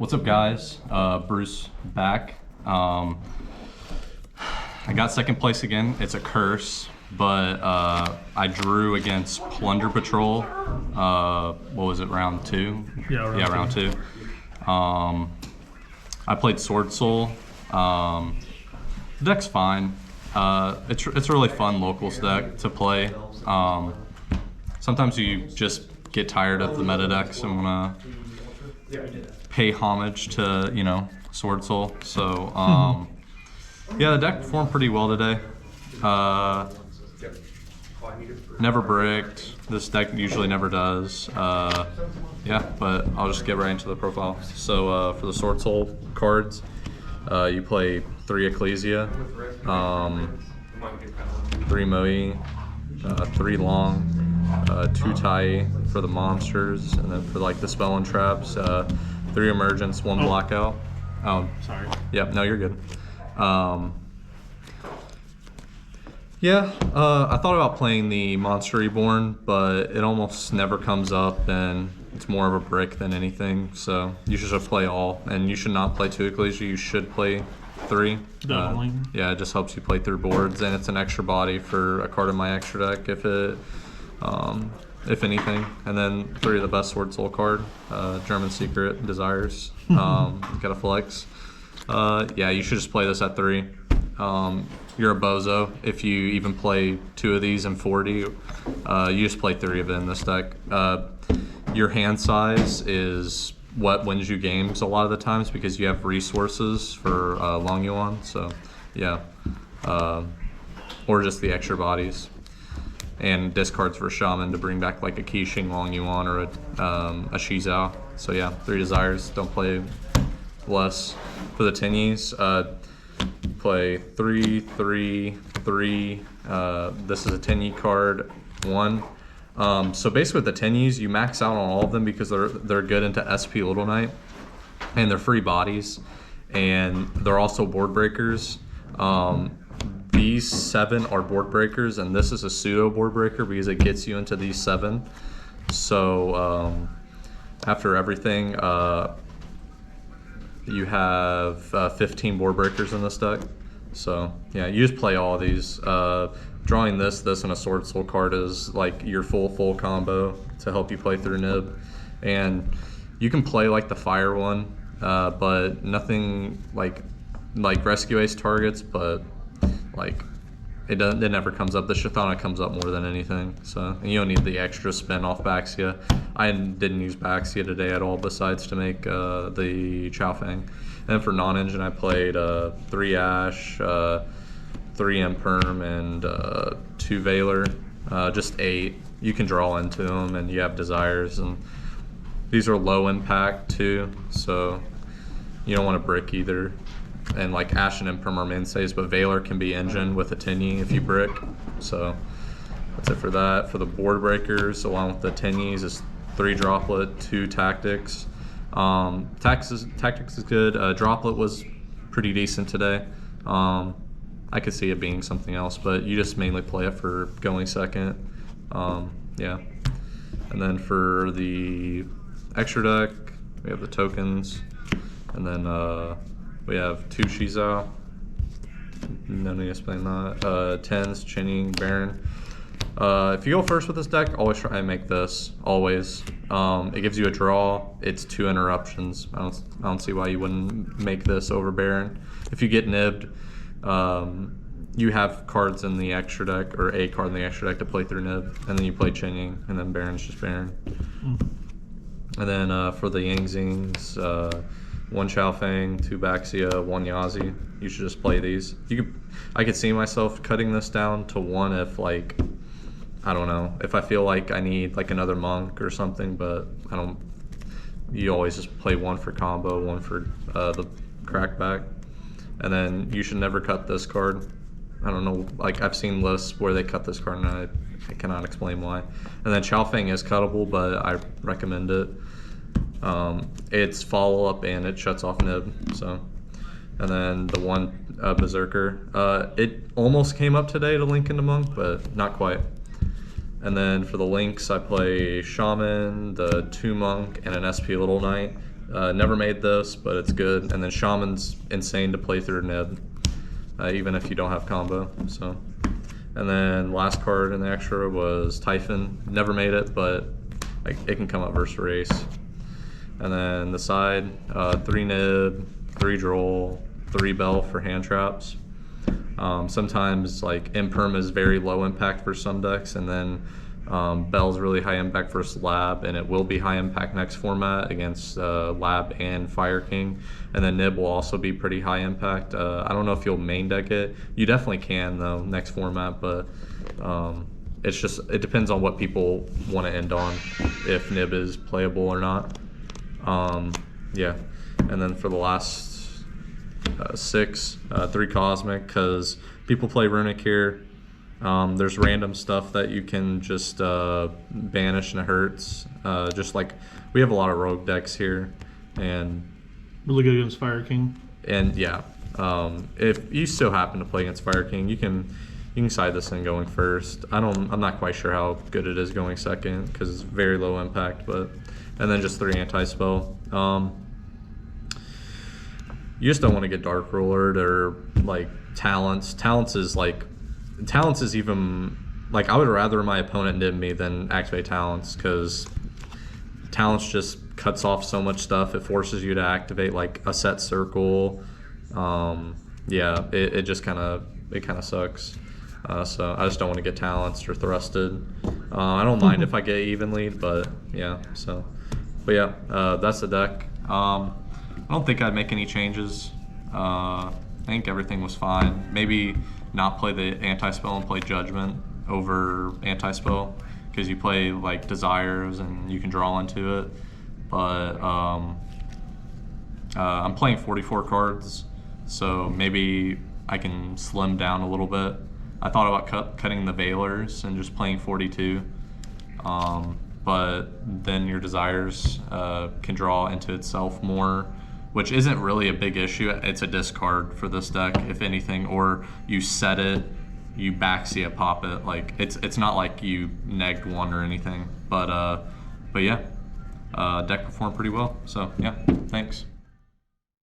What's up, guys? Bruce back. I got second place again. It's a curse, but I drew against Plunder Patrol. What was it, round two? Yeah, round two. I played Swordsoul. The deck's fine. It's a really fun locals deck to play. Sometimes you just get tired of the meta decks and want to pay homage to, you know, Swordsoul. So, yeah, the deck performed pretty well today. Never bricked. This deck usually never does. Yeah, but I'll just get right into the profile. So, for the Swordsoul cards, you play 3 Ecclesia, 3 Moe, 3 Long, 2 Tai for the monsters, and then for like the spell and traps, 3 Emergence, 1 Blackout. Sorry. Yep, no, you're good. Yeah, I thought about playing the Monster Reborn, but it almost never comes up, and it's more of a brick than anything. So you should just play all, and you should not play 2 Ecclesia. You should play 3. Definitely. Yeah, it just helps you play through boards, and it's an extra body for a card in my extra deck if anything. And then 3 of the best Swordsoul card, German Secret, Desires. Gotta flex. Yeah, you should just play this at 3. You're a bozo if you even play 2 of these in 40. You just play 3 of it in this deck. Your hand size is what wins you games a lot of the times because you have resources for Long Yuan. So yeah, or just the extra bodies and discards for Shaman to bring back like a Qixing Long Yuan or a Shizao. So yeah, 3 Desires. Don't play less. For the Tenyis, play 3, 3, 3. This is a Tenyi card, 1. So basically with the Tenyis, you max out on all of them because they're good into SP Little Knight, and they're free bodies, and they're also board breakers. These 7 are board breakers, and this is a pseudo board breaker because it gets you into these 7. So after everything, you have 15 board breakers in this deck. So yeah, you just play all of these. Drawing this, and a Swordsoul card is like your full combo to help you play through Nib. And you can play like the fire one, but nothing like Rescue Ace targets, but like it never comes up. The Shathana comes up more than anything. So and you don't need the extra spin off Baxia. I didn't use Baxia today at all besides to make the Chaofeng. And then for non-engine, I played 3 Ash, 3 Imperm, and 2 Valor, just 8. You can draw into them, and you have Desires, and these are low impact too, so you don't want to brick either. And like Ash and Imperm are mainstays, but Valor can be engine with a Tenyi if you brick. So that's it for that. For the board breakers, along with the Tenyis, is 3 Droplet, 2 Tactics. Tactics is good. Droplet was pretty decent today. I could see it being something else, but you just mainly play it for going second. Yeah. And then for the extra deck, we have the tokens, and then we have 2 Shizao. No need to explain that. 10s, Chinning, Baron. If you go first with this deck, always try and make this. Always. It gives you a draw. It's 2 interruptions. I don't see why you wouldn't make this over Baron. If you get nibbed, you have cards in the extra deck, or a card in the extra deck to play through Nib, and then you play Chinning, and then Baron's just Baron. And then for the Yangzings, 1 Chaofeng, 2 Baxia, 1 Yazi. You should just play these. I could see myself cutting this down to 1 if like, I don't know, if I feel like I need like another monk or something, but I don't. You always just play 1 for combo, 1 for the crackback. And then you should never cut this card. I don't know, like I've seen lists where they cut this card and I cannot explain why. And then Chaofeng is cuttable, but I recommend it. It's follow up and it shuts off Nib. So, and then the 1 Berserker. It almost came up today to link into Monk, but not quite. And then for the links, I play Shaman, the 2 Monk, and an SP Little Knight. Never made this, but it's good. And then Shaman's insane to play through Nib, even if you don't have combo. So, and then last card in the extra was Typhon. Never made it, but it can come up versus Race. And then the side, 3 Nib, 3 Droll, 3 Bell for hand traps. Sometimes like Imperm is very low impact for some decks, and then Bell's really high impact versus Lab, and it will be high impact next format against Lab and Fire King. And then Nib will also be pretty high impact. I don't know if you'll main deck it. You definitely can though next format, but it depends on what people want to end on, if Nib is playable or not. Yeah, and then for the last 6, 3 Cosmic, because people play Runic here. There's random stuff that you can just banish and it hurts. Just like we have a lot of rogue decks here, and really good against Fire King. And yeah, if you still happen to play against Fire King, you can side this in going first. I'm not quite sure how good it is going second because it's very low impact, and then just 3 anti-spell. You just don't want to get Dark Rollered or like Talents. Talents is even like, I would rather my opponent nib me than activate Talents, because Talents just cuts off so much stuff. It forces you to activate like a set circle. Yeah, it just kind of sucks. So I just don't want to get Talents or thrusted. I don't mind if I get even lead, but yeah. But yeah, that's the deck. I don't think I'd make any changes. I think everything was fine. Maybe not play the anti-spell and play Judgment over anti-spell, because you play like Desires and you can draw into it. But I'm playing 44 cards, so maybe I can slim down a little bit. I thought about cutting the Veilers and just playing 42. But then your Desires can draw into itself more, which isn't really a big issue. It's a discard for this deck, if anything, or you set it, you backseat it, pop it. Like it's not like you negged 1 or anything. But yeah, deck performed pretty well. So yeah, thanks.